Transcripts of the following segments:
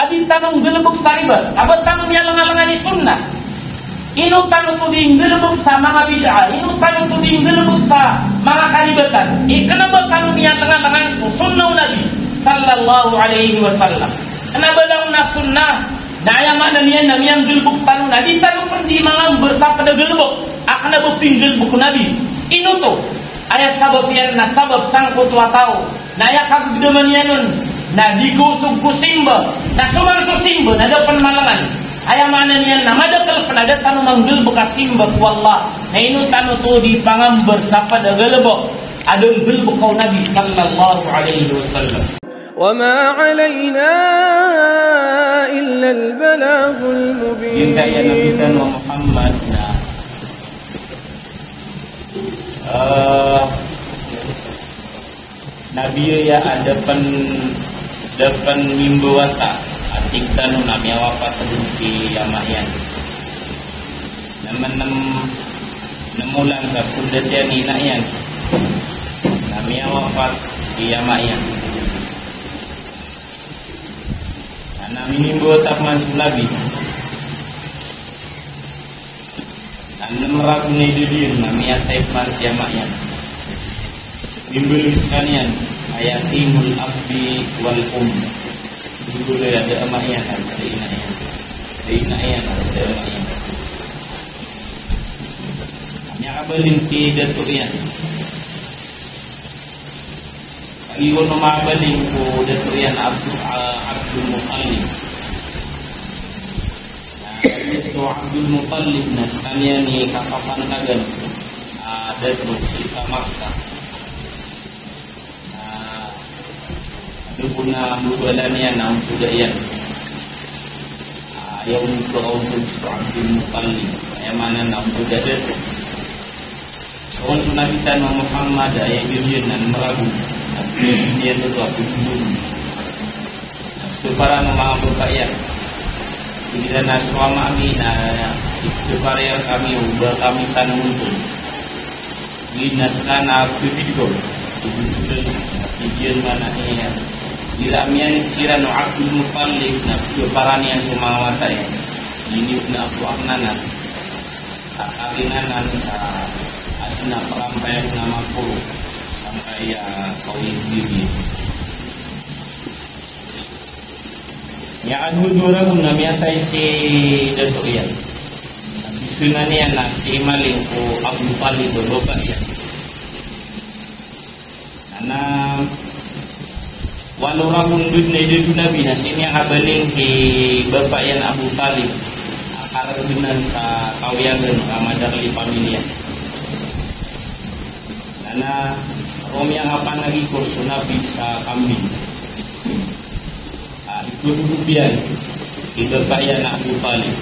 Abi tanong gelebuk saribat, abad tanong yang lengan-lengan sunnah. Inu tanong tuding gelebuk sa mga bid'ah, inu tanong tuding gelebuk sa mga karibatan. Kenapa tanong yang lengan-lengan sunnah Nabi sallallahu alaihi wasallam. Kenapa dalam sunnah? Nah yang mana nian yang gelebuk tanong Nabi tanong pendi mangang bersapa gelebuk. Akan buping gelebuk Nabi. Inu tu ayat sabab yang na sabab sangkut watau. Nah ya kagum demanianun. Nah digusuk kusimba, nah suman susimba, nah ada penmalangan. Ayah mana nian nama ada kalau ada tanu manggil bekas simba ku Allah. Nah ini tanu tu di pangam bersapa dah gelebok. Ada gelebok kau Nabi sallallahu alaihi wasallam. وما علينا إلا البلاغ المبين. Inta ya Nabi dan Muhammad. Nabi ya ada depan mimbu wata atik tanu nami wafat si yamayan nama nemulan ka sundet ya ninayan nami wafat si yamayan nami mimbu wata mansu Nabi nama ragu nedudir nami ataip man si yamayan mimbu sekalian ayatimul abdi wal dulu ada emaknya kan, ada inayan, ada emaknya. Yang abelin ki datuk yan. Pagi ko nomabelin ko datuk yan Abdul Muttalib. Nah, so Abdul Muttalib na sekalian ni kakapan kagan datuk sa Makkah. Guna bulan yang nam sudah yan. Yang untuk Abdul Muttalib, yang mana nam sudah ada. Soal sunnah kita Muhammad ayat jujur dan meragu. Dia tu aku jujur. Separa nama berkaya. Bila naswama kami, separa kami ubah kami sana muncul. Bila sekarang aku video, jujur mana ni? Bila mian siran Abdul Muttalib nafsu parani yang sumawata ya. Ini na Abu Aknanan. Akinanan sa adina perampaian nama puluh sampai ya kawin bibi. Ya adu dorang namiatai si datuk ya. Bisunani yang nasi maling ko Abdul Muttalib loba ya. Karena walau ramun dunia Nabi sini yang abaling ke bapak yang Abu Talib akar benar sa kawiyagan Ramadan li pamilya karena rom yang apa lagi kursus Nabi sa kambing ikut rupiah ke bapak yang Abu Talib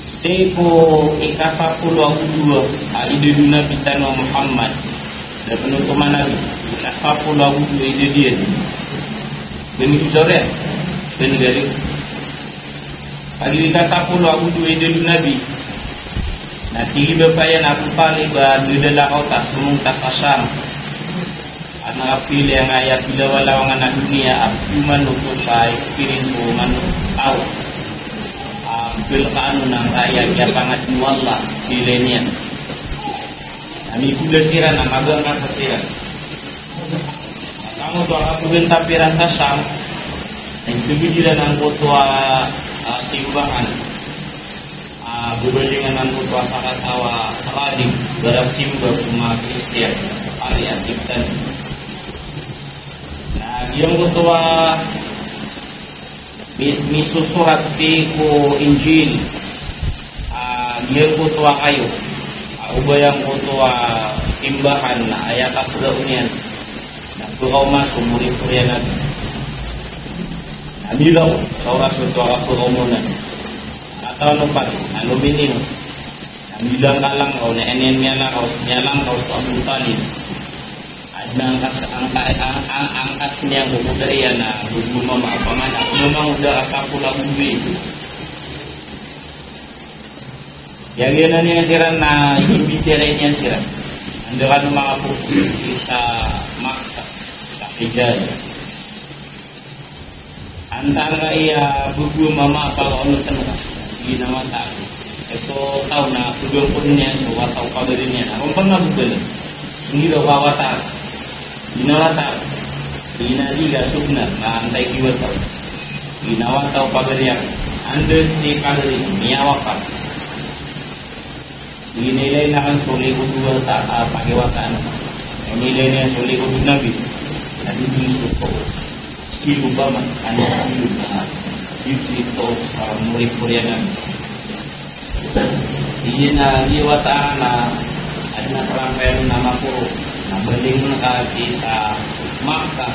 seko ikasapulu aku dua ide Nabi tanwa Muhammad dan penutupan Nabi kasapu lagu ide dia benih sore benih dari pagi kasapu lagu ide Nabi nanti bapak Abu Talib adalah kota semung tasasam anak pilih yang ayat bila walawangan dunia abu manukut sa experience manuk tahu bil kanu nang ayat ya pangat wallah pilihnya kami pula siran nama agak siran. Sama tu aku benta piran sasam. Yang sebijiran angkut tua simbangan. Berbandingan angkut tua sakat tawa radim berasimba rumah Kristian area Tiptan. Nah, dia angkut tua misu surat si ku Injil. Dia angkut tua kayu. Ubayang kutua simbahan ayat akulaunian nakuraw mas umuri-urian natin nabilaw sauras kutua akulaumunan atau nupat anubining nabilang kalang kau na enennya na kau nyalang kau sa Abu Talib adna angkasnya bukudarian na bugumama pamana memang udah asapula bumbi yang yan yang siran na imbitirain yan siran. Ando ka ng mga pupulis sa Makkah, sa Hijaz. antara ia buku mama apa ono tengah di nama tak so tahu na tudung punnya so atau kabarnya rompan na bukan ini do bawata dinawata dinadiga subna na antai kiwata dinawata kabarnya anda si kalori miawaka dinilai na kan soli kedua tak pakai wataan nilainya soli kedua nabi nabi disuruh silu baman anda silu na itu murid Koreanan iya na liwata na ada perangkaian nama puro na balik na kasi sa Makkah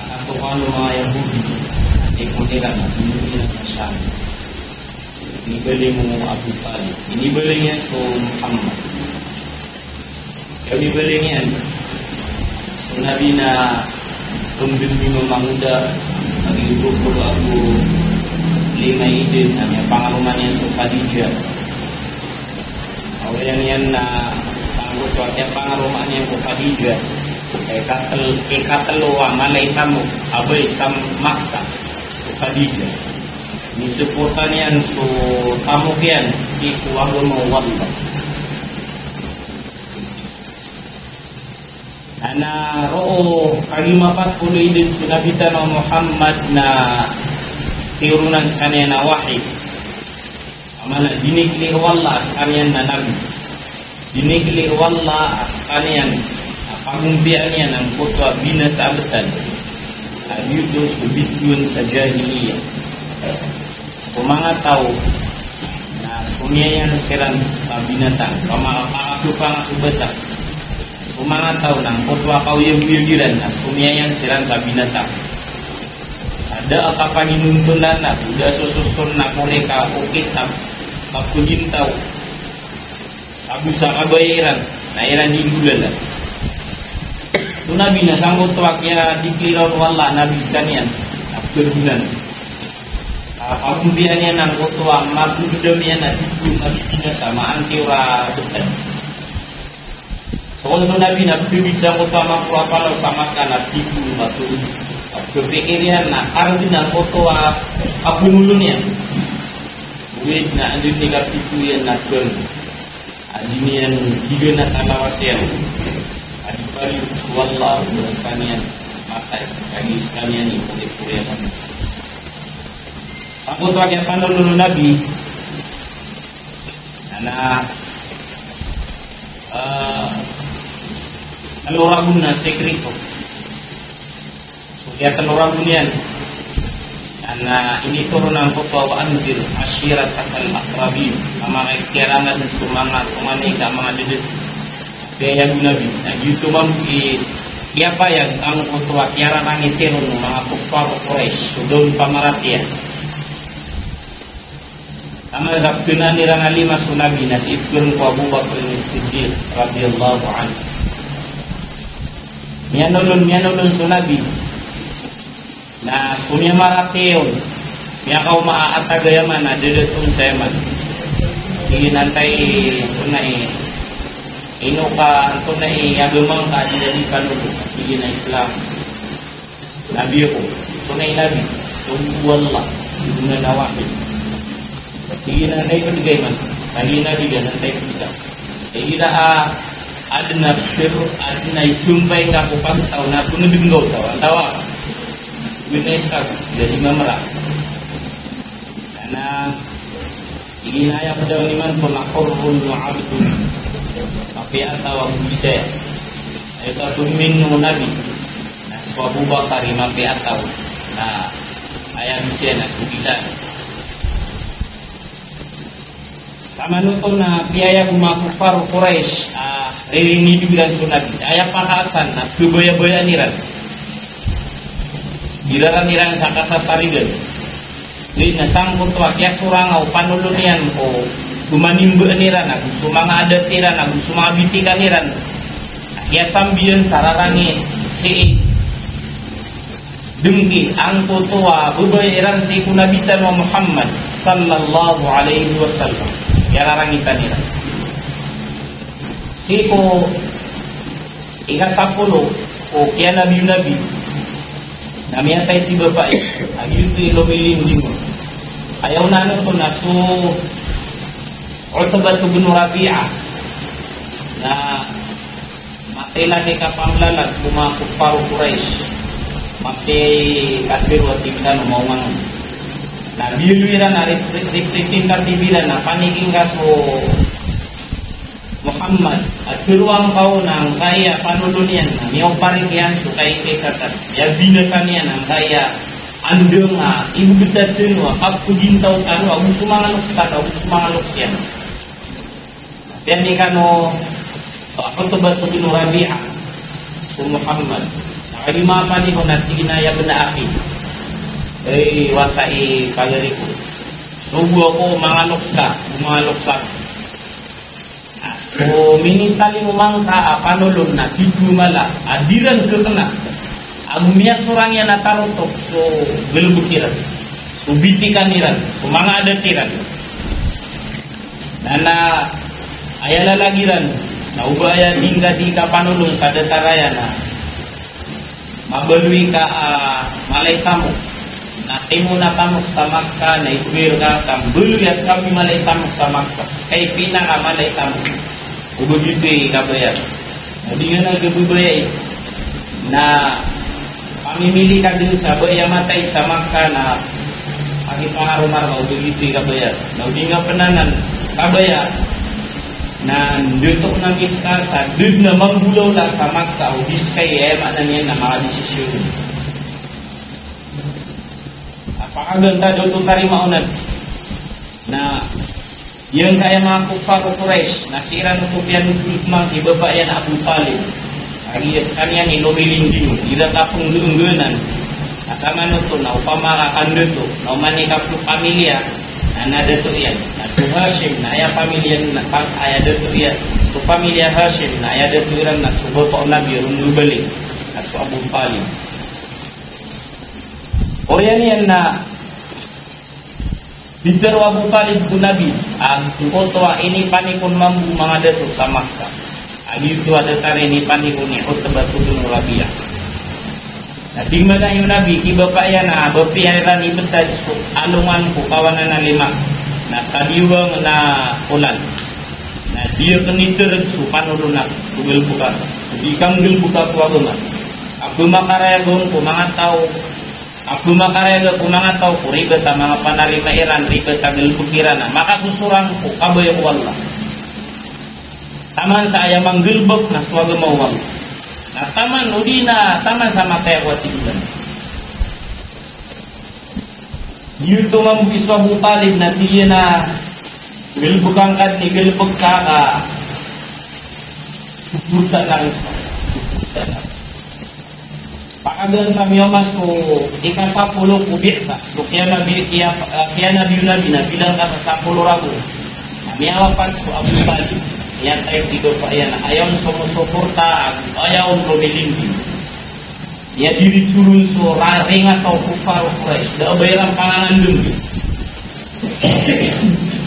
akan tuhan mga Yahudi at ikunira na pinuli na siya inibalik mo Abu Talib inibalik niya so Muhammad kaya inibalik niya so nabi na pembeli memanguda nag-ibig ko ako lima idin na pangaluman niya sa Khadijah awayan yan na sanggup suatnya pangaluman niya sa Khadijah ikatalo malay tamu abay sa Makkah sa Khadijah nisuputan yan so tamu yan si Kuwago Mawalla ana roo kalimapat puluh idin sunabitan o Muhammad na tirunan sa kanya na wahid amana diniklir wala sa kanya na nabi diniklir wala sa kanya na pangumpian niya ng kutwa binasaabatan ayutos ubitun sa jahiliya so mga tao na sumyayan sekarang sa binatang pamakakakyo pa nga subasa mga tao ng kutwa kauyag-uyugiran na sumiyayan silang sa binatang. Sada ka paninuntunan na udah sususun na kore ka ukit na kapulintaw. Sabu sa kabayaran na iran di gulan. Ito nabi na sanggot wakya dikliraw wala nabis kanian abturbulan. Pagumbian niya ng kutwa magdudam niya na dito nabibina sama antiura betan. Soal nabi na bibicara utama pura sama kana tipu batu kepikiran na karena na foto apa mulutnya buat na andi negatif yang nakal adi yang tiga na tanawasian adi bari wallah sekalian mata kami sekalian ini boleh kan sambut wakil pandang nabi anak teluragun na sekrito so kaya teluragun yan na ini turunan ko pa andir asyirat akal akrabin ang mga kirangan sa mga tumanika mga dedes kaya gunabi na yuto mampi kaya payag ang kutwa kiaran ang itero ng mga kuffar Quraish so doon pamaratya tama zaktunan nirang alima sunabi na si Ibn ko Abu Bakr as-Siddiq radiyallahu anhu Mianulun sunabi na sunya marakeon miya kau maaatagayaman na dedetun sa yaman hinantay tunay ino ka tunay agamang ka di kanulo hindi na Islam nabi ko tunay nabi sumwallah hindi na nawakil hindi na naibigay man hindi na bigyan nantay kita hindi na adna pero adna isumpay ka ko pagtaw na kunubinggaw taw tawa witness ka jadi mamara karena iginaya ko daw niman ko na qurrun wa abdun tapi atawa bisa ito tumin no nabi na Abu Bakar mapi ataw na ayan bisa na sugilan sama nuto na biaya kumakufar Quraish ini dibilang sunat ayah pakasan na kebaya-baya niran bilaran niran sakasa sarigan li nasangkut wakya surangau panulunian ko gumanimbe niran aku sumanga adat niran aku sumanga bitika niran ya sambian sararangi si dengki ang tua bebayaran si kunabitan Muhammad sallallahu alaihi wasallam ya larangitan niran Siko ika 10 o kaya nabi Namanya tay si bapak agi itu ilomilin dimo. Ayaw na to na so Utbah bin Rabi'ah na matay lagi kapamlalag kuma kuffar Quraisy. Matay kafir wa tingkan umawang na biluiran na representatibilan na paniging kaso Muhammad at piruang kau ng kaya panulunian na miyaw parikyan so kay sesatan ya binasan niya ng kaya andong ibu betatin wa kapudintaw tano abu sumangalok siya dan ni kano Utbah bin Rabi'ah so Muhammad nakalima ni ko natinaya benaki watai pagariku subo ko mangalok sa so minitali mo mangka panulong na tidumala adiran kekena agumia surangnya na tarotok so gelbukiran so bitikaniran so mga adatiran na ayala lagiran na ubaya tingga di ka panulong sa dataraya na mabalui ka malay tamok na timo na tamok sa Makkah na ikwir ka sa buluyas kami malay tamok sa Makkah kay pinaka malay tamok begitu kabayar. Jadi nga nagabubaya na pamimili ka din sa baya matay sa Makkah na pagipangaraw-araw begitu kabayar. Hindi nga penanan kabayar na dito na miskasa dud na magbulaw lang sa Makkah o biskay manan yan na mga desisyon. Apakaganda dito tari maunan na yang kaya mga kuffar Quraisy nasira ng kupyan ng ibaba yan Abu Talib agiyas kanya ni lumilinding ila kapong luunggunan nasama nito na upama kakanduto na umanikap ng pamilya na nadato yan na so Hashim na aya pamilya na aya dato yan so pamilya Hashim na aya dato yan na so boto nabi rumubalik na so Abu Talib o yan na Bintero Abu Talib ku Nabi ang kotoa ini panikon mambu mga dato sa Makkah. Agi itu ada tare ini panikon ni Utbah bin Rabi'ah. Nating malayo Nabi kibapak yan na bapiyaran ibetad so alungan ko kawanan na lima na sadiwang na ulan. Na dia keniter so panulunak tugel buka. Di kamgel buka ko agama. Ako makarayagon ko mga tao aku makarega kumanga tau ko ribet mga panarima iran ribet tagel bukiran maka susurang ko kaboy ko Allah taman sa aya manggelbek na swaga mawal na taman udina taman sa matay ko tigdan yuto mang biswa Abu Talib na tiya na gelbukang kad ni gelbek ka suputa lang Pakagan kami so ika-10 kubikta. So kaya nabi na bilang ka sa 10 rago. Kami awapan so Abu Talib. Yan tayo sigaw pa yan. Ayaw sumusuporta, ayaw lumilindi. Yan diri turun so ringa sa kuffar Quraisy. Dabayran pangangan dun.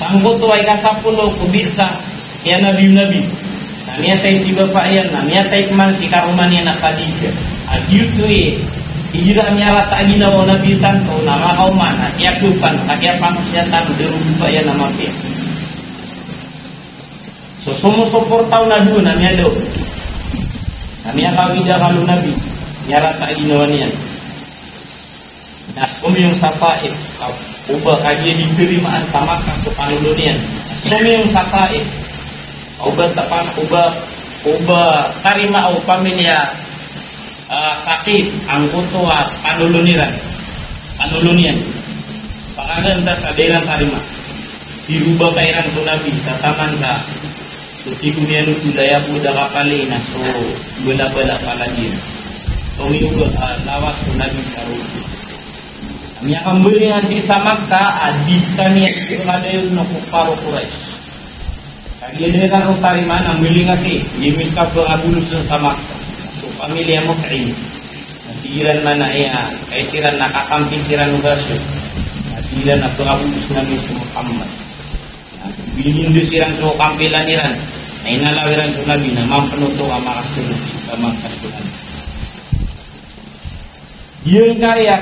Sangko to ay ika-10 kubikta. Kaya nabi. Kami tayo sigaw pa yan. Kami tayo kuman si karumanya na Khadijah. At yuto hijira niya rata ginawa na bitan to na mga kauman at yakupan kaya pamusyatan derupa yan na mapia. So sumusuportaw na doon na niya daw. Kami ang kawida kalu nabi niya rata ginawa niya. Nasumi yung sapaif uba kaya ditirimaan sa Makkah so panulo niyan. Nasumi yung sapaif uba tapan uba tarima o pamilya Takif ang kutuwa panulunian pakaganda sa daerah tarima dirubah kairan so nabi sa taman sa so tikunia no budaya buda kapali na so bala-bala palagi tumiuga lawas so nabi sa rupi kami akan berian si sa Makkah adis kami ada yung no kuffar Quraisy kaya daerah tarima ang bili nga si yimis ka pangabulus sa Makkah pamilya Mut'im natiran man na iya kaisiran nakakampisiran ugasyo natiran na pangabulus namin sa Muhammad binindusiran so kampilan iran na inalawiran so nabi na mampanuto ang makasunod sa Makkah. Dia kaya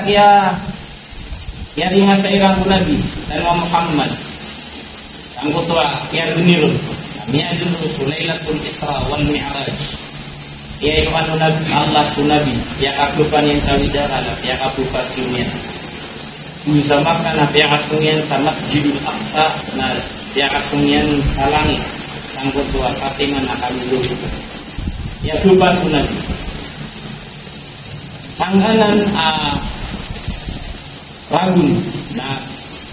kia ringa sairang Nabi dan Muhammad. Angko tua kia genirun. Mia dulu Sulailatul Isra wal Mi'raj. Ia itu anu Nabi Allah sunabi. Ya kakupan yang sawidara ya kakupas dunia. Usamakan ya kasungian sa Masjidil Aqsa na ya kasungian salangi sangko tua sate mana kami dulu. Ya kupan sunabi. Sangganan ragun na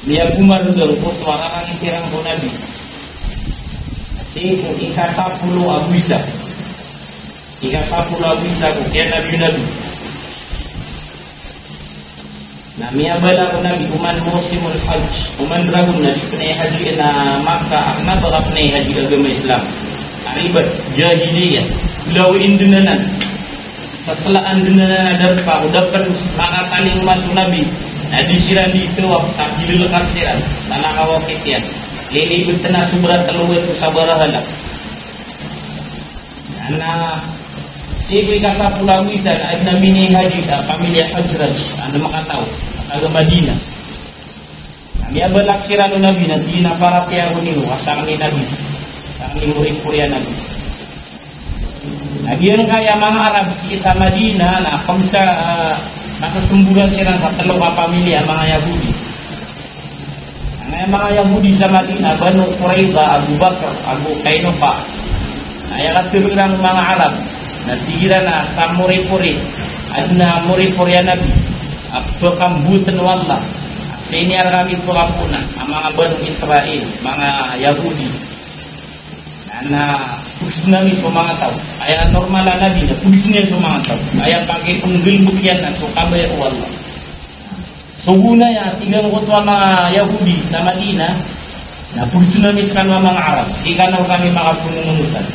dia kumar dulu kutwa orang yang tirang ko Nabi si ika 10 abisa ko kaya Nabi na miya bala ko Nabi kuman musimul hajj kuman ragun na di panay haji na Makkah akna baka panay haji agama Islam aribat jahiliyah lawin dunanan seselaan dunanan ada pa udapan makataling masuk Nabi na disiran dito sa hilul kasiran na nakawakit yan lilibot na subrat taluwit ko sa barahala na sigoy ka sa pulawisan ay namini haji pamilya Hajraj ano makataw aga Madina kami abalak sirano Nabi na di na para tiyago nino asang ni Nabi asang ni murid Korea Nabi Nagiyan kaya mga Arab sa Madina na pag sa nasa sumbulan sila sa talong kapamilya mga Yahudi. Ang mga Yahudi sa Madina, Banu Qurayza, Abu Bakr, Abu Qaynuqa. Ay katirang mga Arab na tira na sa muri-puri at na muri-puri Nabi at pagkambutan wala. Senior kami po kapuna ang mga Banu Israel, mga Yahudi. Na pugis namin sa mga tao ay normal na Nabi na pugis niya sa mga tao ay pagkay panggilbuk yan na so kabay o Allah so una ya tingnan ko ito ang mga Yahudi sa Madina na pugis namin sa kanwa mga Arab sika na kami makapunungutan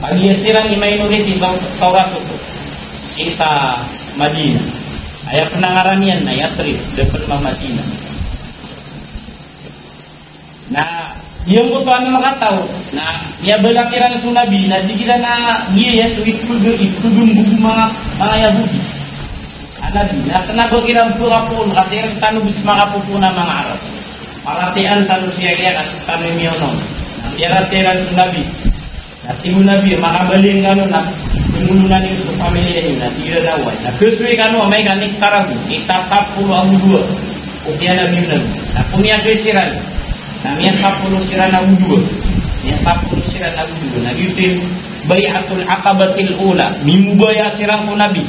pag yasirang i-minority sa oraso to sa Madina ay penangaran yan na Yatrib depan mga Madina na yang ko tuan makataw na niya balakiran sa Nabi na di kita na niya so itudung buku mga Yahudi Nabi na kanabagirang purapun kasi ang tanubis makapupuna mga Arab maratian tanu siya kaya kasi tanu niyo no niya ratiran sa Nabi na timu Nabi makabaling gano'n na pinulunan niyo sa pamilya niyo na tira daway na kesuwi gano'n may ganik starago kita 10 ang 2 o kaya Nabi na punya suisiran na miya 10 sira na udua miya 10 sira na udua na yutin bayatul aqabatil ula mimubaya sirang ko Nabi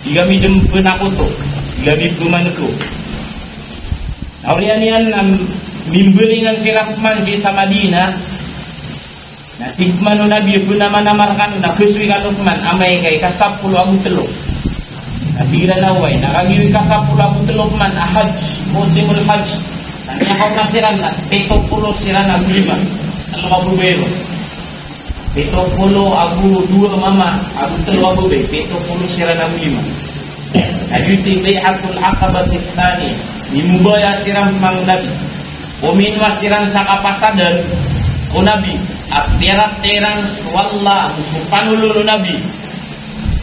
igami dem penakoto igami pumanko naurianian na mimbelingan sirang man si sa Madina na tigmano Nabi pun naman-namarkan na kuswi kalukman amay kay ka 10 ang 3 na bira na way nakagiwi ka 10 ang 3 man ahaj musimul hajj Nanya kau nasiran nas, 70 siran abu 5, kalau abu bero. 70 abu 2 mama, abu 3 abu be, 70 siran abu 5. Najuti bayhatul aqabat tsani, dimubaya siran mang Nabi. Uminwa siran sa kapasadan, o Nabi, at terat-terang walla, musupanululu Nabi.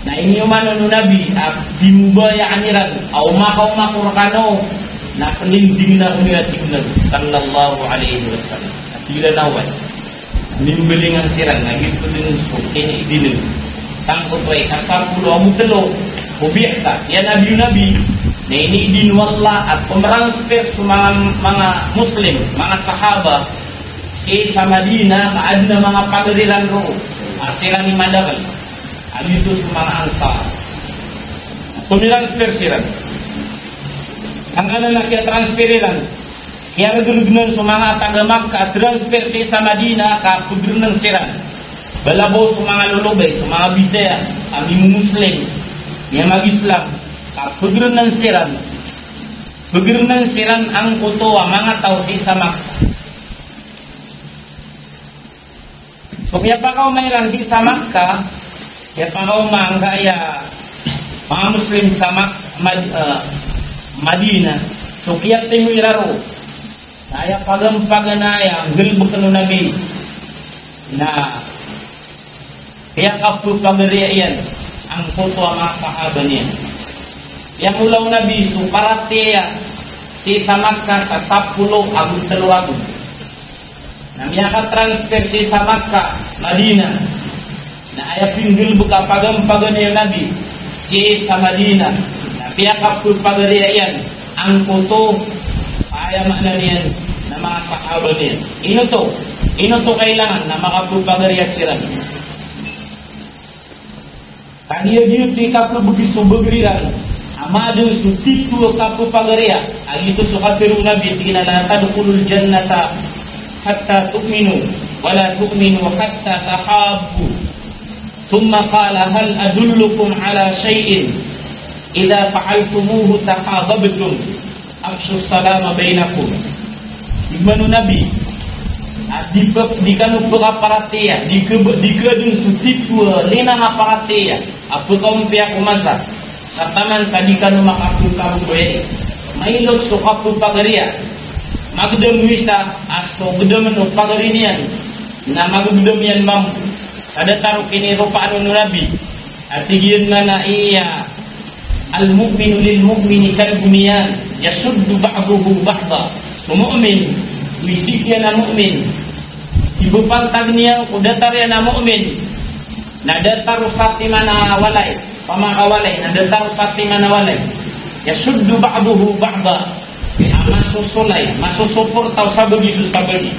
Na inyumanu Nabi, at dimubaya aniran, au makaw-makurkano, na peninding na umiatik Nabi sallallahu alaihi wasallam at tila nawan nimbelingan siran na gitu din so kini dinin sangkot way kasapulo amutelo ubiakta ya Nabi na ini din wala at pemeransper sa mga Muslim mga sahaba sa Madina kaad na mga pagarilan ro asiran ni Madagal alito sa mga ansar pemeransper siran Sangkana na kaya transferilan kaya regurugnan sa mga taga Makkah transfer sa Madina ka pagrunan siran balabaw sa mga lulubay sa mga Bisaya aming Muslim niya mag-Islam ka pagrunan siran ang kuto ang mga tao sa Makkah so kaya pa kao mayroon sa Makkah kaya pa kao kaya mga Muslim sa Madina so kiyat tayo iraro kaya pagampaganaya ang gilbuk no Nabi na kaya kapupagariyan ang puto ang mga sahaba niya yang ulau Nabi suparatea si Samakka sa 10 agung telu agung. Nah miaka transfer si Samakka Madinah. Nah ayah pinggul buka pagam-pagam yang Nabi si sa Madinah. Nah piyaka pagarian angkuto ayah makna niyan na mga sahabat niyan. Ino to kailangan na makapagpagariya siran. Kaniya dito ikapagbukiso bagriran. Amado su titu kapagariya. Agito su kafirun Nabi tina la tadkhulul jannata hatta tu'minu wala tu'minu hatta tahabbu. Thumma qala hal adullukum ala shay'in idza fa'altumuhu tahabbtum afshu salama bainakum. Ibnu Nabi di kanu pagaparateya di kedun su titu lena aparateya apu kaum pihak kumasa sa taman sa di kanu makapulkaru boye mailot su kapul pagariya magdem wisa aso gedem no pagarinian na magdem yan mam sada taru kini rupa anu Nabi artigian mana iya al mu'minu lil mu'mini kal bunyan yasuddu ba'duhu ba'da su mu'min wisikya na mu'min ibu pantag niya kudatarya na mu'min na dataru sati mana walay pamakawalay na dataru sati mana walay yasuddu ba'duhu ba'da masusulay masusuportaw sabagi su sabagi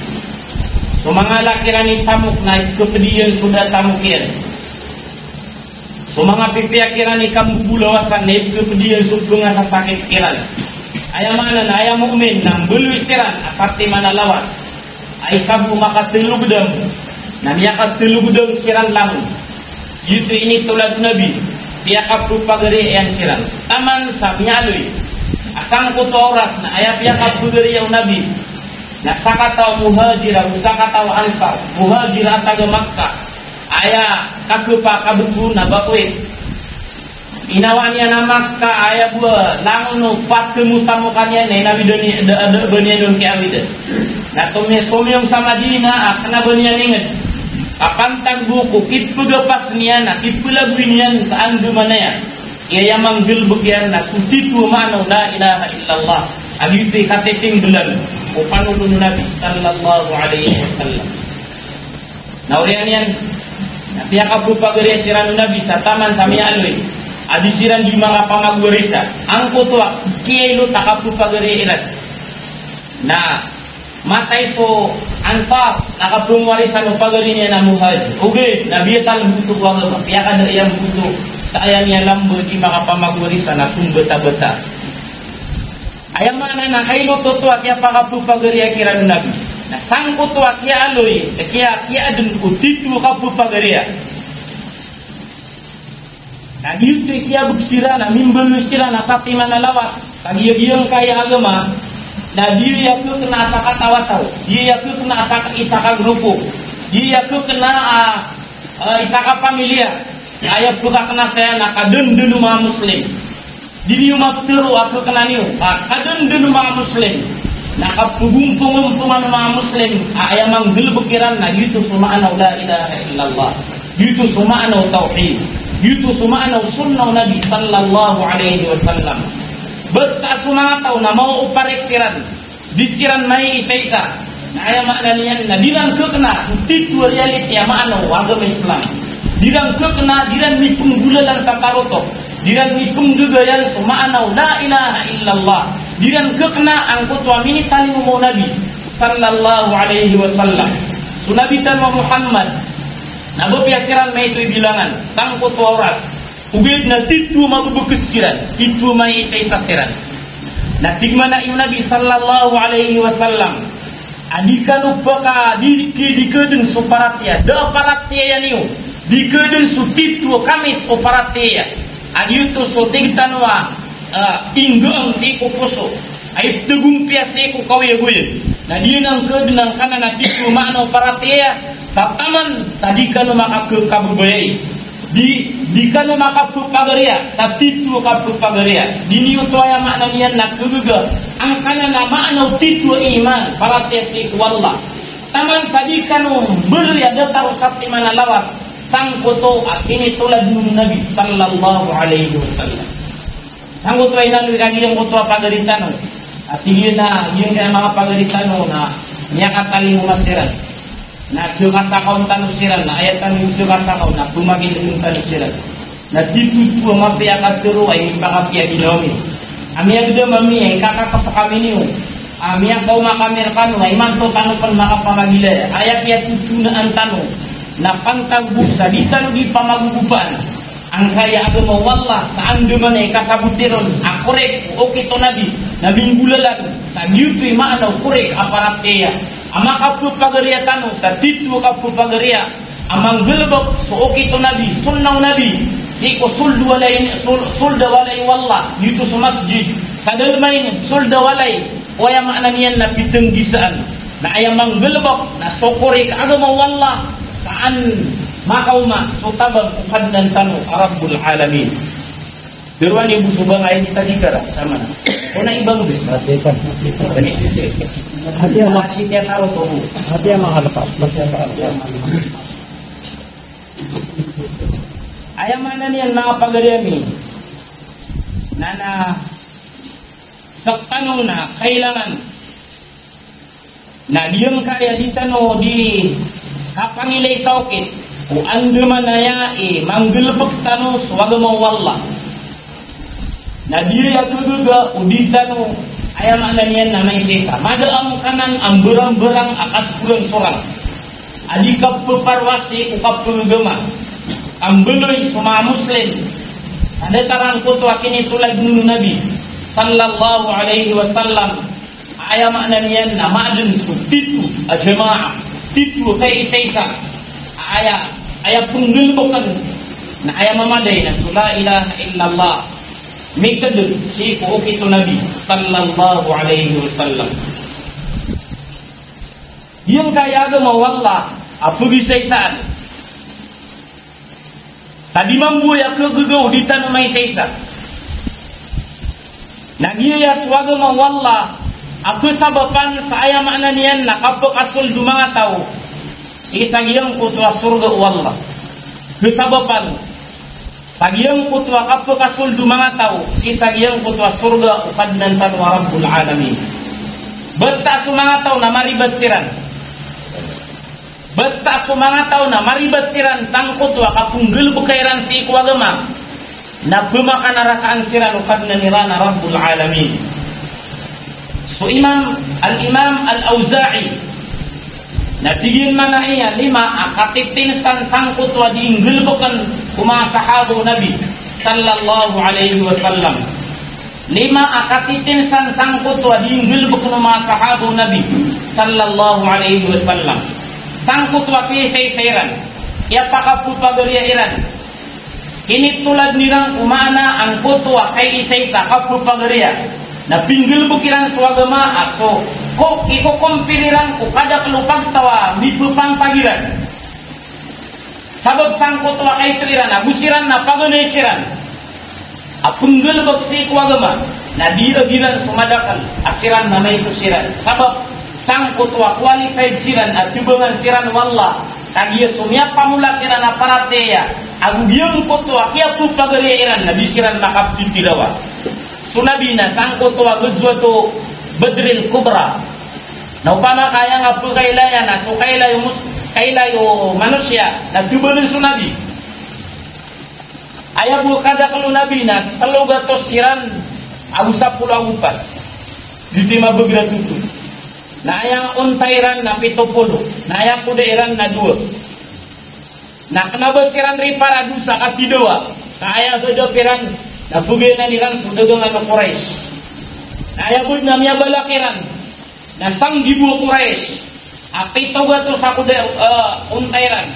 so mga lakirani tamuk na kepediyan sudah tamuk yan so mga pipiyakirani kambulawasan na kepediyan subunga sa sakit kiran ayamanan ayam mu'min nang belu isiran asati mana lawas ay sabu makatulugdam na miyakatulugdam siran lang yuto ini tulad Nabi piyakapupagari yan siran taman sa miyaloy asang ko to oras na ayap piyakapugari yung Nabi na sakataw muhajira sakataw ansar muhajira taga Makkah aya kakupa kabuku na bakwit inawan niya na Makkah aya buah langono patkemutan mukanya na Nabi doni ada benian kaya awida na tumya somyong sa Madinah kena benian ingat kapantag buku kitpugapas niya na kitpulagwin niyan sa andu manaya iya yang manggilbuk yan na sutitu mano la ilaha illallah agiti katiting bulan upanulun Nabi sallallahu alaihi wasallam naurian yan na piyakapupagari siran Nabi sa taman sa mialoy adisiran di mga pamagwarisa ang kutuwa kiyay lo takapupagari ilan na matay so ansar nakapungwarisan o pagari niya na muhajir uge nabiyatal buto wala piyaka na iyang buto sa ayam niya lambo di mga pamagwarisa na sumbeta-beta ayam mana na kailo tutuwa kaya pakapupagari akiran Nabi na sang kutuwa kaya aloy kaya adun utitu kapupagari na dito kaya bugsira na mimbelu sila na sati mana lawas kagiyagiyang kaya agama na dia yaku kena asaka tawataw dia yaku kena asaka isaka grupo dia yaku kena isaka pamilya ayat buka kena saya na kadun dulu mga muslim dini umatero aku kena niyo kadun dulu mga muslim na kapugumpungan mga muslim ayam manggelbukiran na gitu suma'anaw la ilaha illallah gitu suma'anaw tauhid gitu suma'anaw sunnah Nabi sallallahu alaihi wasallam basta sumataw na mau upareksiran disiran may isa-isa na ayaw makna niyan na dirang kekena titu reality ya maano agama Islam dirang kekena dirang may penggulalan sa karoto dirang may penggagayan sumaanaw la ilaha illallah dirang kekena ang kutwa minitali mo Nabi sallallahu alaihi wasallam sunabitan mo Muhammad nabapiyasiran may ito'y bilangan sang kutwa oras ugid na titu magubukisiran titu may isa-isa siran natigma na yung Nabi sallallahu alaihi wasallam adikanu paka dikeden su paratya da paratya niyo dikeden su titu kamis o paratya adyuto so tigtanwa inggang si pupuso ay tegumpia si ku kawiyaguyin na di nang keden ng kanan na titu maano paratya sa taman sa dikanu makakabubay di kanu makapupagariya sa titu kapupagariya di niyo to ay makna niyan na kuguga ang kana na maanaw titu iman para tesi wallah taman sa di kanu belu ya datar sabti manalawas sang koto at ini tulad ng Nabi sallallahu alaihi wasallam Sangko to ina lagi yang kutu pagaritano. Ati na yung kaya mga pagaritano na niya katali mo masiran. Na sukasakaw tanu siran na ayat tanu sukasakaw na tumagil yung tanu siran. Na ditutu mapiya katuro ay pakapiya ginomi. Ami agdo mami ay kakakapakami niyo. Ami ang kau makamir kanu ay manto tanu pan makapamagila. Ayat ya tutunaan tanu na pantagbu sa di tanu di pamagugupan. Ang kaya agama wallah saan duman ay kasabutiron akorek o kito nabi nabing bulalan sa yuto'y maanaw korek aparat kaya ama kapu pagaria tanu sa titu kapu pagaria amang gelbok so o kito nabi sunnaw nabi si ko sulda walay wallah yuto sa masjid sa dalmain sulda walay o ya maana niyan na piteng gisaan na ayamang gelbok na sokorek agama wallah kaan makauma sutabang ukadnan tanu Rabbul Alamin. Diruan ibu subang ay kita jikara sama na. Kuna ibang bis. Hati yang masih tiap tahu tuh. Hati yang mahalapat. Ayam mana nih yang nakapagariami? Nana saktanong na kailangan na diyang kaya ditano di kapangilay sa okit. O ando manaya manggelbek tanu swagama wallah. Na dia yatuduga uditanu ayam ananian namay sesa. Mada ang kanan ang berang-berang akas kurang sorang. Adi kapeparwasi ukapulgama. Ang beloy suma muslim. Sandatarang kutu akin itulah dunu Nabi sallallahu alaihi wasallam. Ayam ananian na madun su titu a jamaah. Titu kay sesa. Aya punggulbokan na aya mamaday na la ilaha illallah mikadud si ko kito nabi sallallahu alaihi wasallam yung kaya agama wallah apugi saan sa dimambuy ako gugaw di tanong may sesa nagiya swagama wallah ako sabapan sa aya maana niyan nakapakasul du mga tao si sagiyang kutwa surga wallah kesabapan sagiyang kutwa kapakasul du mga tao si sagiyang kutwa surga ukadnan tanu Rabbul Alamin basta su mga tao na maribat siran basta su mga tao na maribat siran sang kutwa kapunggel bukairan si kuagama na bumakanarakaan siran ukadnan nirana Rabbul Alamin. So Al-Imam Al-Auza'i natigin mana iya 5 akatitinsan sangkutwa diinggilbukan kumasahabo Nabi sallallahu alaihi wasallam 5 akatitinsan sangkutwa diinggilbukan kumasahabo Nabi sallallahu alaihi wasallam sangkutwa pisay-sayran iya pakapupagaria iran kini tulad nirang kumana ang kutwa kay isay sa kapupagaria na pinggil bukiran swagama akso ko iko kompiliran ko kada kelupag tawa mipupang pagiran sabab sangko tawa kay tuiran abusiran na pagunesiran apunggal bagsi kuagama na diragiran sumadakan asiran na may kusiran sabab sangko tawa qualified siran at tubangan siran wallah kagiya sumya pamula kira na parateya agubiyang ko tawa kaya pupagaria iran na bisiran makaptitilawa sunabina sangko tawa guzwatu Badril Kubra na upama kaya nga po kailaya na so kailayo manusia na tubalin sunabi ayabu kada kalu nabi na taloga to siran abu 10 agupat diti mabegra tutu na ayang untairan na 70 na ayang kudairan na 2 na kenapa siran ripara dusa katidawa na ayang gedopiran na bugay na nilang sudagang ano Quraish na ayabud na miya balakiran na 1,000 Quraish apito gatos ako untairan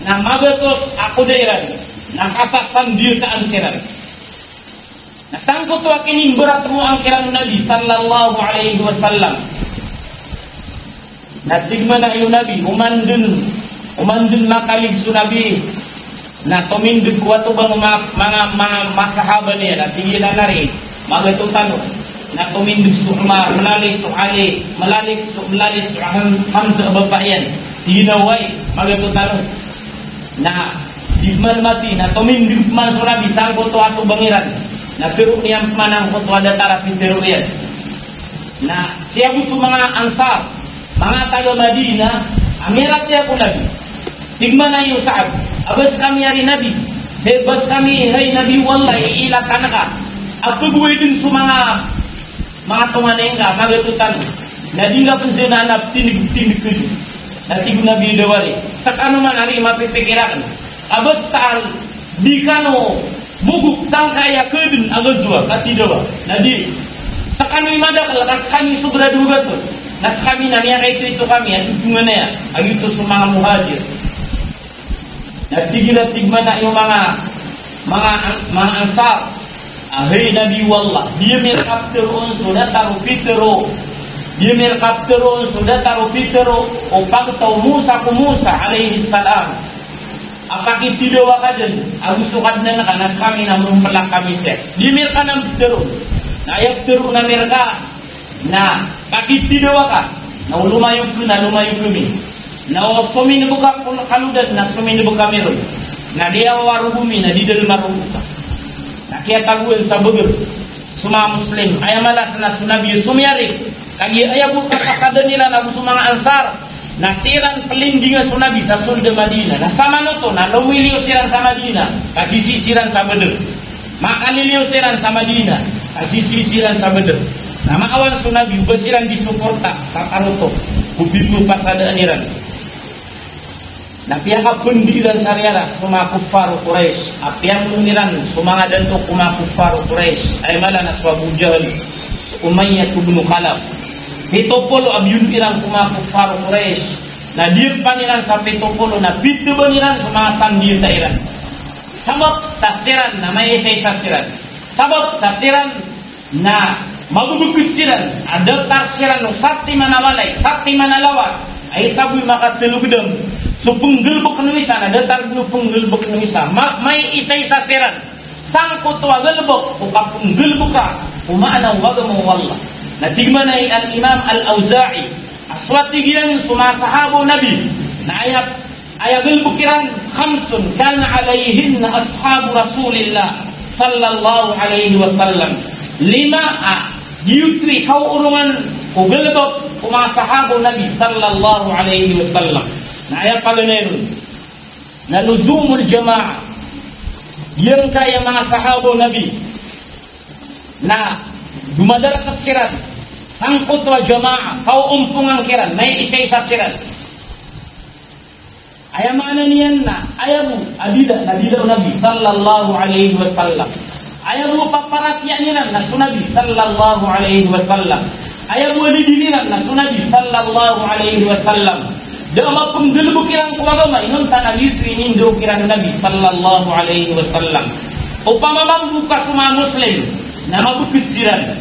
na magatos ako dairan na kasasan diutaan siran na sangko to akinin berat mo ang kirang Nabi sallallahu alaihi wasallam na tigman na yung Nabi umandun makalig su Nabi na tumindog ko ato bang mga masahaba niya na tigilan na rin magatutano na tumindog su Umar malalis su Ali malalis su Hamzah babayan tinaway magatutano na digman mati na tumindog man su Nabi sangko to ato bangiran na teruk niya manang kutwa datara pinteruk yan. Na siya butuh mga ansar, mga taga Madina, amirat niya po Nabi. Tigman na yung Sa'ad, abas kami hari Nabi, bebas kami, hay Nabi, wallahi, ilatan ka. At pagbuhay din sa mga tunganay nga, magatutan. Nabi nga pun siya nanap, tinig-tinig ko dito. Natig Nabi dawari. Sa kano man hari mapipikiran. Abas taal, di kano, buguk sang kaya kedun agazwa, katidawa. Nadi, sa kano imadak, lakas kami sobra dugatos. Nas kami naniya kay itu kami, at itungan na yan. Ang ito sa mga muhajir. Natigil-tig man na yung mga ansar. Ahay Nabi wallah, dia merkapteron sudah taruh pitero. Dia merkapteron sudah taruh pitero. O pagtaw Musa ku Musa alaihi salam. Apakah tidak wakadan? Aku sukat na nas kami namun pelak kami siya. Dia merkanam pitero. Na ayak teru na mereka. Na kakit tidak waka. Na lumayo kami. Na somi na buka kaludan na somi na buka meron. Na dia warubumi na di dalam marubuka. Na kaya taguin sa bugir. Suma muslim ayamalas na sunabi sumyari. Kagi ayabuka kasada nila na mga ansar. Nasiran pelindingan sunabi sa sulda Madinah. Na sama noto na lumiliw siran sa Madinah. Kasisi siran sa Badr. Makaliliw siran sa Madinah. Kasisi siran sa Badr. Na maawan sunabi besiran disuporta sa taruto. Kubibu pasada aniran. Na pihak pendiran sariara suma kuffar Quraisy. Apiang pendiran suma ngadanto kuma kuffar Quraisy. Ay mala na Abu Jahal, Umayyah bin Khalaf. Pitopolo abyun irang kuma kuffar Quraisy. Na dir paniran sa pitopolo na pitu baniran suma sandir tairan. Sabab sasiran na may isay sasiran. Sabab sasiran na magubukusiran ada tarsiran no sakti manawalay, sakti manalawas. Ay sabuy makatulugdam. So penggelbok nuisa na datar dulu penggelbok nuisa. May isay sasiran. Sang kutwa gelbok uka penggelbok ka. Umaana wagamu wallah. Natigman ay al-Imam al-Auza'i. Aswati giyan sumasahabo Nabi. Na ayat gelbokiran khamsun kana alayhinna ashabu Rasulillah sallallahu alaihi wasallam. 5 diutri kau urungan kugelbok kumasahabo Nabi sallallahu alaihi wasallam. Na ayat paganerun na luzumul jamaah yang kaya mga sahabo Nabi na dumadar siran sangkot wa jamaah kau umpungang kiran may isa-isa siran ayam mana niyan na ayamu adida Nabi sallallahu alaihi wasallam ayamu paparatyan na sunabi sallallahu alaihi wasallam ayamu lidiniran na sunabi sallallahu alaihi wasallam. Dama penggelbukiran kumagama inun tanah litri nindo kiran Nabi sallallahu alaihi wasallam. Upama mambuka semua muslim nama bukisiran.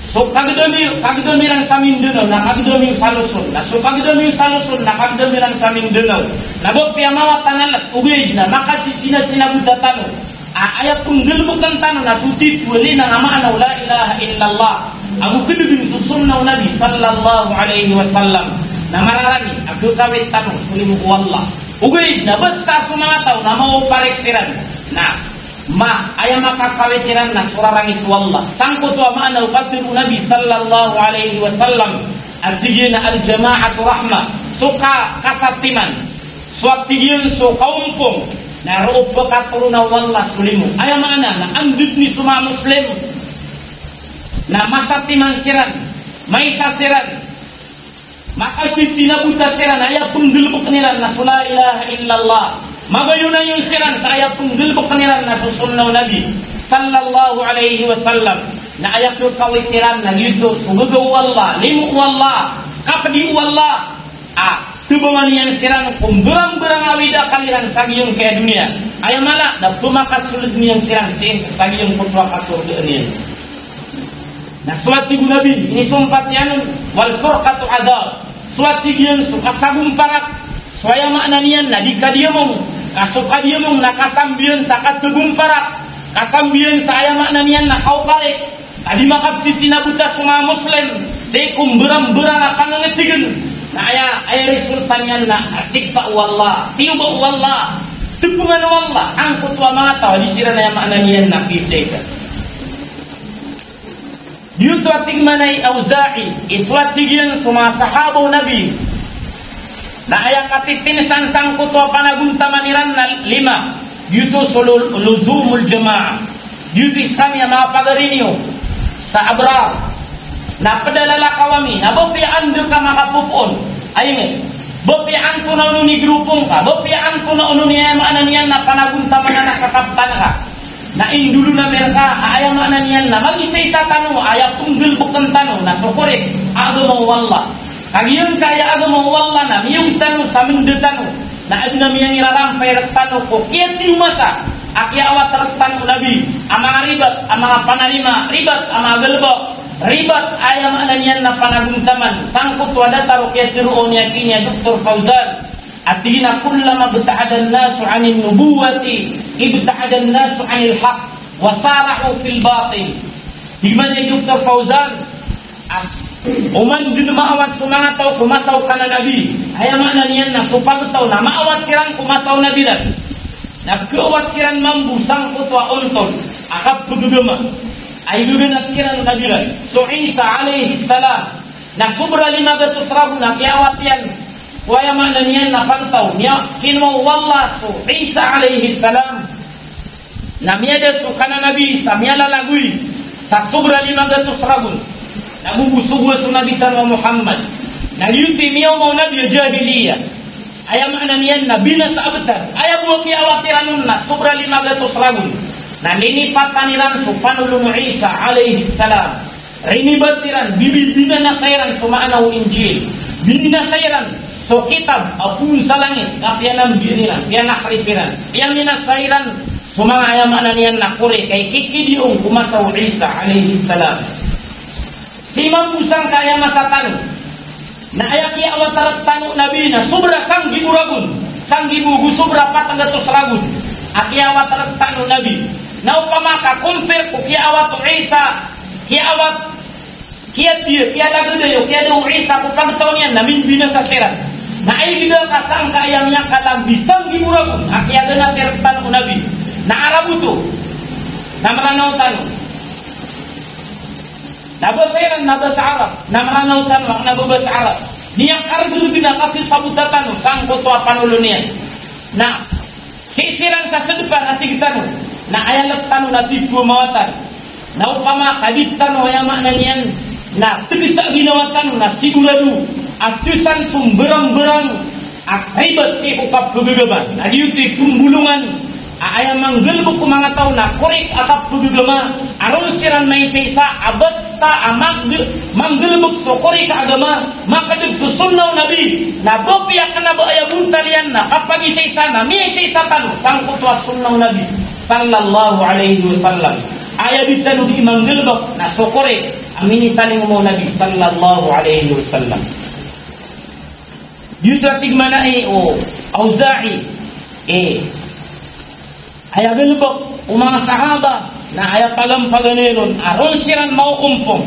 So kagdamiran samindono na kagdami salusun. Na so kagdami salusun na kagdamiran samindono. Na bo piyamawa tanalat ugay na makasisina sinabutatan. Ayat penggelbukan tanah na sutit wali na nama ana la ilaha illallah. Aku kedubin susunna Nabi sallallahu alaihi wasallam. Na mararani aku kawit tanong sulimu wallah ugay na basta sumataw na mau pareksiran na ayam makakawitiran na surarang itu wallah sangkot wa ma'ana uqaddiru Nabi sallallahu alaihi wasallam at-tigina al-jama'atu rahmah suka kasatiman suat-tigin so kaumpung na roob bakaturuna wallah sulimu ayam mana na andud ni suma muslim na masatiman siran may sasiran maka sisina buta siran ayah penggelbuk niran na la ilaha illallah magayuna yung siran sa ayah penggelbuk niran na susunnaw Nabi sallallahu alaihi wasallam na ayah kawitiran na gitu sugugaw wallah limu wallah kapadi wallah tubangan yang siran kumberang-berang awida kalian sagiyong kaya dunia ayah malah na pumakasulid niyang siran sagiyong putwa kasur dunia. Nah suatu Nabi ini sumpat yanun wal furqatu adab suatu gian suka sabung parak suaya maknanian na di kadiamong kasuka diamong na kasambian sa kasabung parak kasambian sa aya maknanian na kau balik tadi makap sisi nabuta semua muslim sekum berang-berang akan ngetigen na aya resultannya na siksa wallah tiuba wallah tepungan wallah angkut wa mata di sirana aya maknanian na kisah. Yutu ating manay Auza'i iswat tigyan suma sahabaw Nabi na ayak atitinisan sang kutwa panaguntamaniran na 5 yutu sulul luzumul jamaah yutu iskami mga pagarinyo sa abrar na padalala kawami na bopiaan do ka makapupon ayun bopiaan ko na ni grupong ka bopiaan ko na niya maananiyan na panaguntaman na nakakaptan ka na indulu na mereka ayam ananian na mag-isay sa tanong ayam tunggil bukan tanong na sukurik agama wallah kagiyon kaya agama wallah na miyong tanong sa mende tanong na adna miyang irarampay tanong ko kaya masa akya awat tanong nabi ang mga ribat ang mga panalima ribat ang mga galbo ribat ayam ananian na panaguntaman sangkut wadataro kaya tiruon yakinya Dr. Fauzan Atina kullama ibta'ada an-nasu 'anil nubuwati ibta'ada an-nasu 'anil haqq wa sara'u fil batil. Di mana Dr. Fauzan uman din maawat sumanga tao kumasaw ka na nabi. Ay mana niyan na supagtaw na maawat siran kumasaw na bilan. Nagkuwat siran mambu sang kutwa unton akap pugugama. Ay gugunat kiran nabilan. So Isa alaihi salam na sobra 500 rabu na kiawat yan. Waya mana niyan na pagtaw niya kinmo wallah so Isa alaihi salam na miyada so kana nabi sa miyala lagui sa sobra 500 rabu nabubusugwa sa nabi tanwa Muhammad nagyuti miyaw mo nabi jahiliya ayam mana niyan na binas abatan ayabu kiawatiran na sobra 500 rabu na linipatan nilan so panulong Isa alaihi salam rinibatiran bibibina na sayran sumaanaw Injil binina sayran so kitab apun sa langit kapianam biniran pianak rifiran pian minasairan sumanga ayam ananian nakure kay kikidiong kumasaw Isa alaihi salam si mambusang kaya masatan na ayaki awatarat tanu nabi na sobra sang giburagun sang gibugu sobra 400 ragun aki awatarat tanu nabi na upamaka compare ko ki awat Isa ki awat kia dia kia lagde kia do Isa ko pagtaw niyan namin binasa siran na ay gida kasang kayang niya kalang bisang giburagun akiyada na tertan o nabi na arabuto na maranaw tanong nabasairan nabasa Arab na maranaw tanong nababasa Arab niyang kargur binakapil sa butatano sang kutwa panulo niya na sisiran sa sedepan na tigtanong na ayalat tanong na tigkumawatan na upama kadit tanong ayamak na niyan na tegisa ginawa tanong na sigurado asusan sumberang-berang akibat si ukap kegagaman nagyuti kumbulungan ayam manggelbuk ko mga tao na korek akap kegagama aron siran may isa abasta manggelbuk so korek agama makadug susunaw nabi na bopiyak na ba ayamuntarian na kapag isa na may isa tanong sangkutwa sunaw nabi sallallahu alaihi wasallam ayah ditanu di manggelbuk na so korek amini taning mo nabi sallallahu alaihi wasallam yuto tigmana o Auza'i aya gelbok mga sahaba na aya pagampaganiron aron siran mauumpong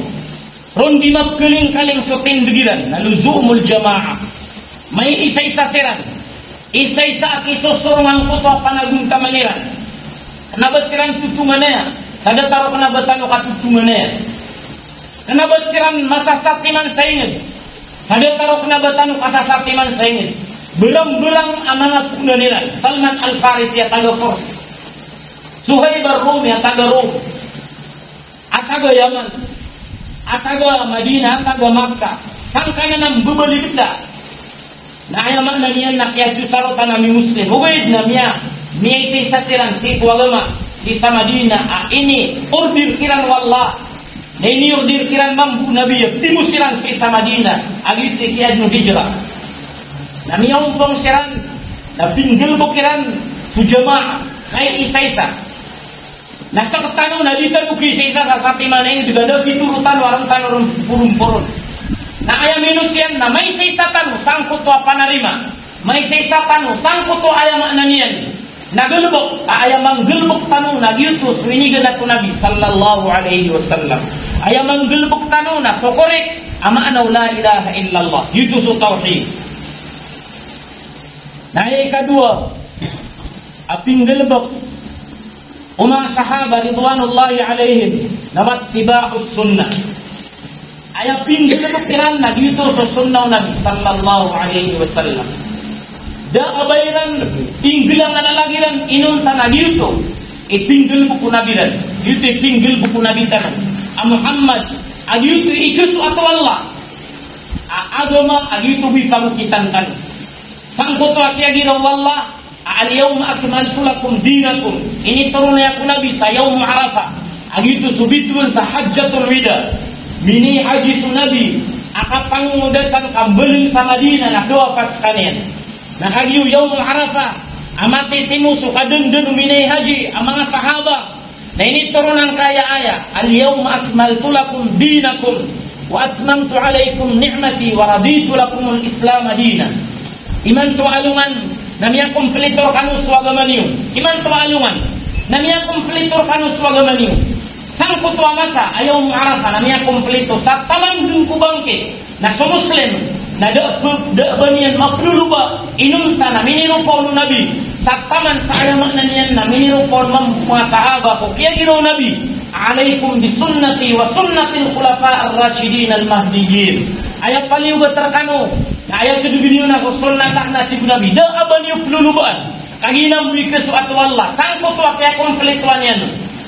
ron di mapkeling kaling so tindigiran na luzumul jamaah may isa-isa siran isa-isa akisusurungan ko to panaguntamaniran kanaba siran tutungan na sadataro kanaba tano katutungan na kanaba siran masasatiman sa ingin sadataro kanabatan kasasatiman sa ingin berang-berang ang mga punganiran Salman Al-Farisi at taga Furs Suhaib Ar-Rumi at taga Rom at taga Yaman at taga Madina at taga Makkah sangka na ng bubaligda na ayaman na niyan na kaya susarotan na mi Muslim huwid na miya isa silang si Kuwagama si sa Madina ini order kiran wallah na iniordir kiran mambu nabi timu siran si sa Madina agit kiyad no hijrah na miyong siran na pinggil mo kiran su jamaah kay isa-isa nasa tanong na dito mo isa-isa sa satiman na ini digada kiturutan warang tanong purun-purun na kaya minus yan na may isa-isa tanong sangkot to panarima may isa-isa tanong sangkot to ayam ananiyan nagulbok ayamang gulbok tanong nagyutos winigan at nabi sallallahu alaihi wasallam ayamang gulbok tanong na sokorek ama anaw la ilaha illallah yutos o tauhid na ikadua aping gulbok umang sahaba ridwanullahi alaihim na mattiba'us sunnah aya pinggil pikiran na dito sa sunnaw Nabi sallallahu alaihi wasallam. Da abayran pinggilang nalagiran inunta na dito ipinggil buku Nabi dan dito ipinggil buku Nabi tan Muhammad dito ikusu atau Allah agama dito bipamukitan kan sangkuto akiagiro wallah al-yawma akmaltu lakum dinakum ini turunnya aku Nabi sa yaum Arafah dito subitun sa hajjatul wida mini haji sunabi akapangudasan kambeling sa Madinah na wafat sekalian nah hagiu yaum Arafah amati timu sukadun-dun minai haji mga sahabat. Nah ini turunan kaya ayat al-yawma akmaltu lakum dinakum wa atmamtu alaikum ni'mati wa raditu lakumul islam dina. Iman tu alungan namanya kompletor kanu swagamaniu. Iman tu alungan namanya kompletor kanu swagamaniu. Sang kutua masa ayaw Arafah namanya kompleto sa talang ku bangkit na so muslim na da banian mapluluba inunta na minirupaw no Nabi sa taman sa ayamak na niyan na minirupaw mga sahaba ko kaya ginaw Nabi alaikum bisunnati wa sunnatil khulafa ar-rashidin al-mahdiyyin ayat paliuga terkano na ayat keduginiyo na so sunnatah natin Nabi da abaniyo plulubaan kaginam wikesu atu Allah sang kutua kaya kompletuan yan.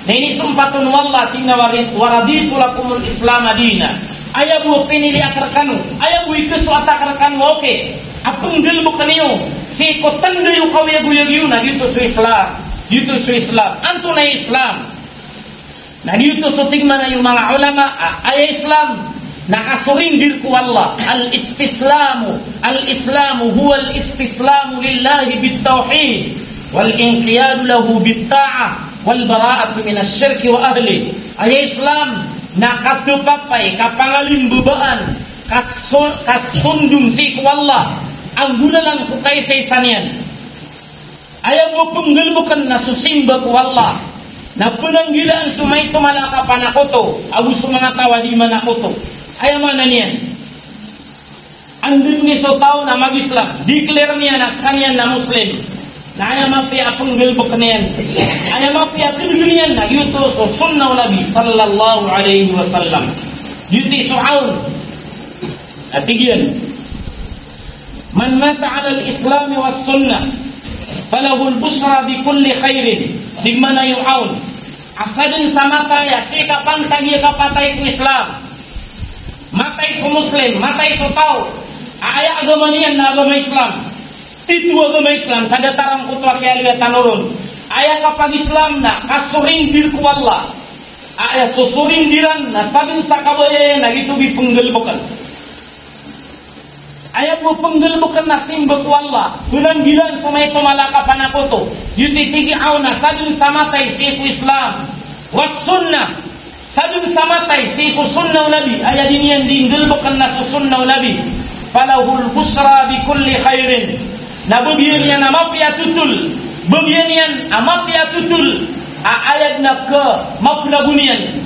Nah ini sumpatun wallah tina waraditu lakumul islam dina. Aya bu pinili akarkanu, aya bu ikesu atakarkanu oke. Apung dil bukaniyo, si ko tandayu kawiya guyagiyo na dito su Islam, dito su Islam, anto na Islam. Na dito su tigman na yung mga ulama, aya Islam nakasurindir ku Allah. Al-Islamu huwa al-istislamu lillahi bit-tauhid wal inqiyadu lahu bit-ta'ah wal bara'atu minasyirki wa ahli. Aya Islam nakatupapay kapangalin bubaan kasundum si ku Allah ang gunalang ku kay sa isanian. Aya mo penggelbukan na susimba ku Allah na penanggilaan sumay tumalaka panakoto abu sumangatawa di manakoto. Aya mana niyan andun ni so tao na mag-Islam declare niya na sakanian na Muslim na aya mapia penggelbukan niyan aya mapia kedugunian na yuto so sunnah Nabi sallallahu alaihi wasallam yuti su'aun atigian man mata ala al-islam was sunnah falahu al-bushra bi kulli khairin dimana yu'aun asadin samata ya si kapan tagi kapatay ku Islam matay su Muslim matay su tao aya agama niyan na agama Islam itu agama Islam sada tarang kutwa kaya lihat tanurun aya kapag Islam na kasurindir ku Allah aya susurindiran na sabin sakabaya na gitu bipenggelbukan aya bu penggelbukan na simba ku Allah bulan-bulan sama itu malaka panakoto yuti tigi aw na sabin samatay siku Islam was sunnah sabin samatay siku sunnah Nabi aya dinian diinggelbukan na sunnah Nabi falahul busra bi kulli khairin na bagian na mapia tutul bagian mapia tutul ayat na ke mapna gunian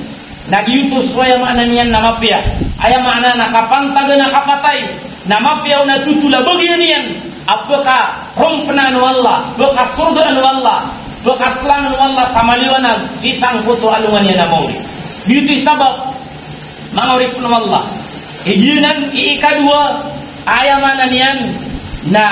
na giutus waya makna niyan na mapia aya makna na kapantaga na kapatay na mapia na tutula bagian apaka rompna nu Allah baka surga nu Allah baka slang nu Allah samaliwana sisang foto alungan na mauli gitu sabab mangurip nu Allah ijinan ikadua aya makna niyan na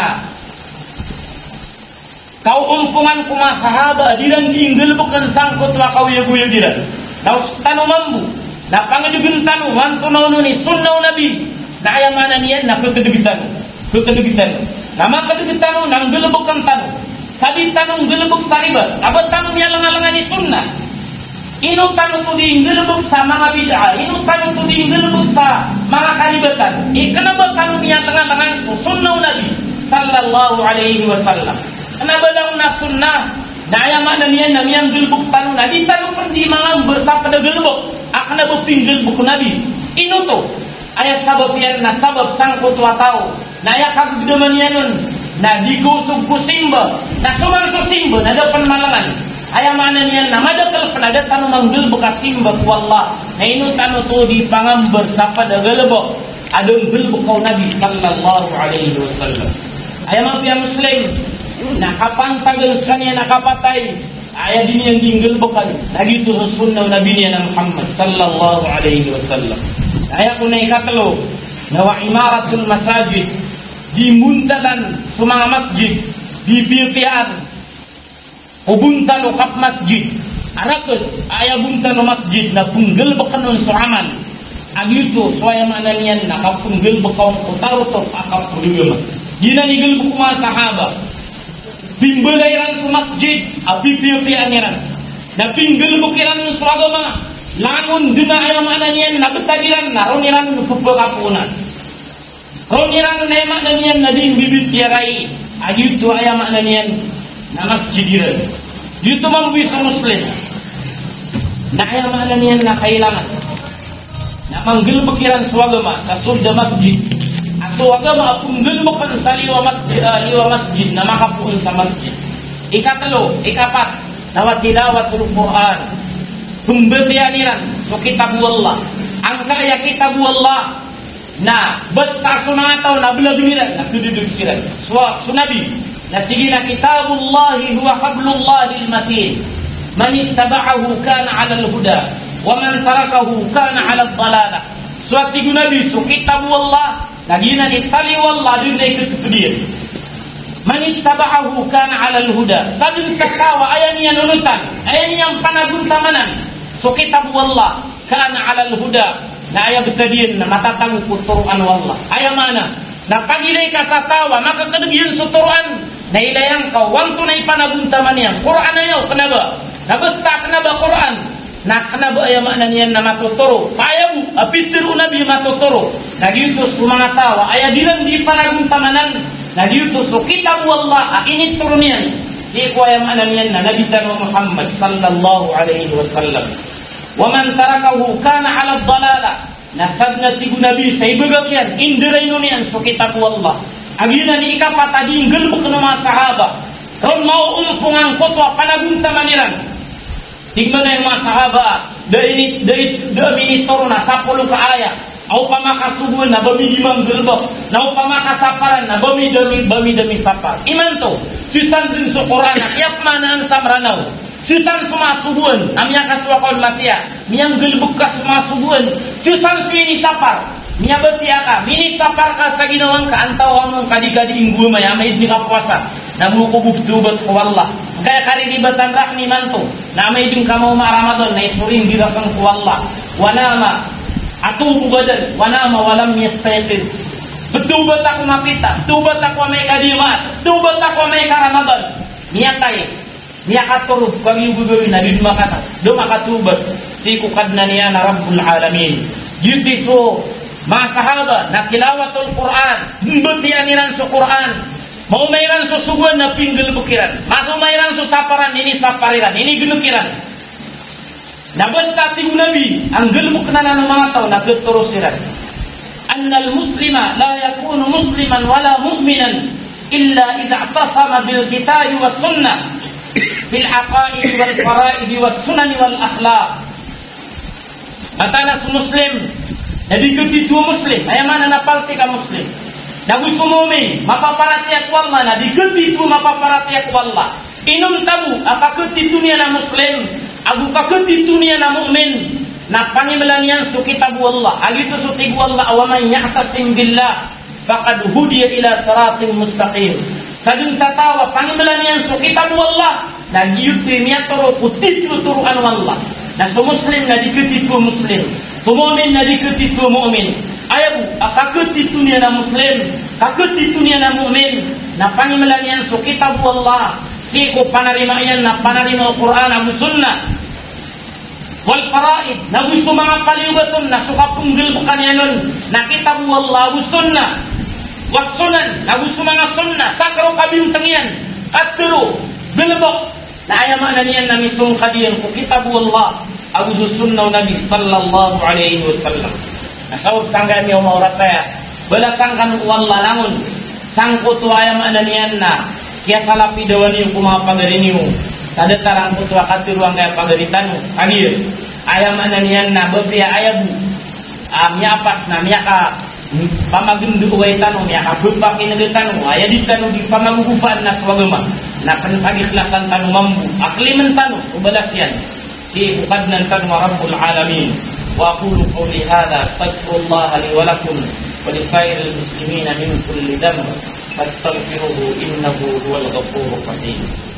kau umpungan kuma sahaba diran diinggel bukan sangkut wa kau yagu diran daus tanu mambu na pangadugun tanu wantu naununi sunnah Nabi na aya mana niyan na kekedegitan nama kedegitan nang gelebukan tanu sabi tanu gelebuk saribat abad tanu nya lenga-lengani sunnah inu tanu tu diinggel sa mga bid'ah inu tanu tu diinggel sa mga karibatan kenapa tanu nya lenga-lengan sunnah Nabi sallallahu alaihi wasallam nabalang na sunnah na aya makna niyan na miyang gelbuk tanu na di tanu pendi mangang bersapa da gelbuk akna beping gelbuk Nabi inu to aya sabab yan na sabab sangkut wa tao na aya kagdaman yanon na digusog ku simba na sumang so simba na dapan malangan aya makna niyan na madakal panada tanu mang gelbuk ka simba ku Allah na inu tanu to di pangam bersapa da gelbuk adon gelbuk kau Nabi sallallahu alaihi wasallam aya mapia muslim na kapan tagal sekalian nakapatay aya din yang tinggal bukan lagi tu sunnah Nabi Muhammad sallallahu alaihi wasallam Aya kunai katelo nawa imaratul masajid di muntalan sumanga masjid di bilpian ubuntano kap masjid arakus aya buntano masjid na punggel bakanon soaman agito soaya mananian na kapunggel bakaw utarutok akap puduyama gina nigel bukuma sahaba bimbelairan su masjid api bilpian iran na pinggel bukiran su agama langun dina aya mananian na betadiran na roniran pupakapunan roniran na aya mananian na din bibit tiarai agito aya mananian na masjidiran dito mambuisa muslim na aya mananian na kailangan na manggil pikiran suagama sa surga masjid aso agama punggil bukan sa liwa masjid na makapuun sa masjid ikatlo ikapat na tilawatul Quran pembetianiran so kitabullah angka ya kitabullah na basta sunataw na bilabiliran na dududug siran sunabi na tigina kitabullahi huwa hablullahil matin man ittaba'ahu kana 'alal huda wa man tarakahu kana 'alad dalalah suati gunabi so kitabullah nagina ni tali wallah dunay ketudian man ittaba'ahu kana 'alal huda sabin sakawa ayan yan nunutan ayan yang panaguntamanan so kitabullah kana 'alal huda na aya betadien na matatang kuturuan wallah aya mana na pagilay ka sa tawa maka kadagyan sa turuan na ilayang ka wanto na ipanaguntaman yan Quran ayaw kanaba na basta kanaba Quran na kanaba aya mana niyan na matuturo payabu apitiru nabi matuturo na dito sa mga tawa aya dilang di panaguntamanan na dito so kitabullah init turun yan si ko aya mana niyan na nabi Muhammad sallallahu alaihi wasallam waman tarakahu kana 'ala dalalah nasabna tigu nabi say bagakyan indiraino niyan so kitabullah agina ni ikapat adi gelbuk no mga sahaba ron mau umpungang kotwa panaguntamaniran tigmana yung mga sahaba da ini torna 10 ka aya au pamakasubuan na bami dimang gelbok na au pamakasaparan na bami demi sapar iman to sisan din so Quran yak mana ang samranaw sisan sumasubuan amya kaswakon matia miyang gelbuk ka sumasubuan sisan suini sapar miya betia ka mini sapar ka sa ginawang ka antawang ng kadigadi inggu maya may di ka puasa na bukububtubat ko wallah kaya kariribatan rahmi manto na may din ka mau Ramadan na isuring dirakang ko wallah wanama atubu badan wanama walam yastayqid betubat ako mapita tubat ako may kadimat tubat ako may Ramadan miya tayo niya katurub kang yung gagawin na din makata do makatubat si kukad na niya na Rabbul Alamin yuti so mga sahaba na tilawatul Quran betianiran so Quran mau mayran so suguan na pinggel bukiran maso mayran so saparan ini sapariran ini genukiran na basta tigu nabi ang gelbuk na ng mga tao na keturusiran annal muslima la yakunu musliman wala mu'minan illa idha atasama bil kitabi was sunnah fil aqaid wal faraid was sunan wal akhlaq atanas muslim nabi ketitu muslim aya mana napalti ka muslim nabi sumumin mapaparatiak wallah nabi ketitu mapaparatiak wallah inum tabu apa ketitu niya na muslim agu ka ketitu niya na mu'min na pangimelanian su kitabu Allah agitu su tigu Allah wa man ya'tasim billah faqad hudiya ila siratin mustaqim sadun satawa pangimelanian su kitabu Allah na giyuti niya toro kutitu turuan wallah na su muslim na diketitu muslim su mu'min na diketitu mu'min ayabu akaketitu niya na muslim kaketitu niya na mu'min na pangimelanian su kitabu Allah siku panarimayan na panarima Al-Quran ang sunnah wal faraid na gusto mga paliugaton na sukapunggil bukan yanon na kitabu Allah sunnah was sunan na gusto mga sunnah sakro kabintang yan katuro bilbok na ayaman na niyan na misong kadiyan ko kitabu Allah agusto sunnah nabi sallallahu alaihi wasallam nasawag sanggan niyo maoras saya balasangkan wallah langun sangko to ayaman na niyan na kaya salapi dawan yung kumapagarin niyo sa datarang putwa katiruang kaya pagaritan mo agir ayam ananian na bapria ayabu miya apas na miya ka pamagundu uway tanong miya ka bupakin na tanong aya di tanong di pamagupaan na swagama na panipagikhlasan tanong mambu akliman tanong ubalas yan si ukad ng tanong Rabbul Alamin Wa aqulu qawli hadza astaghfirullah li wa lakum wa li sairil muslimina min kulli dhanb fastaghfiruhu innahu huwal ghafurur rahim.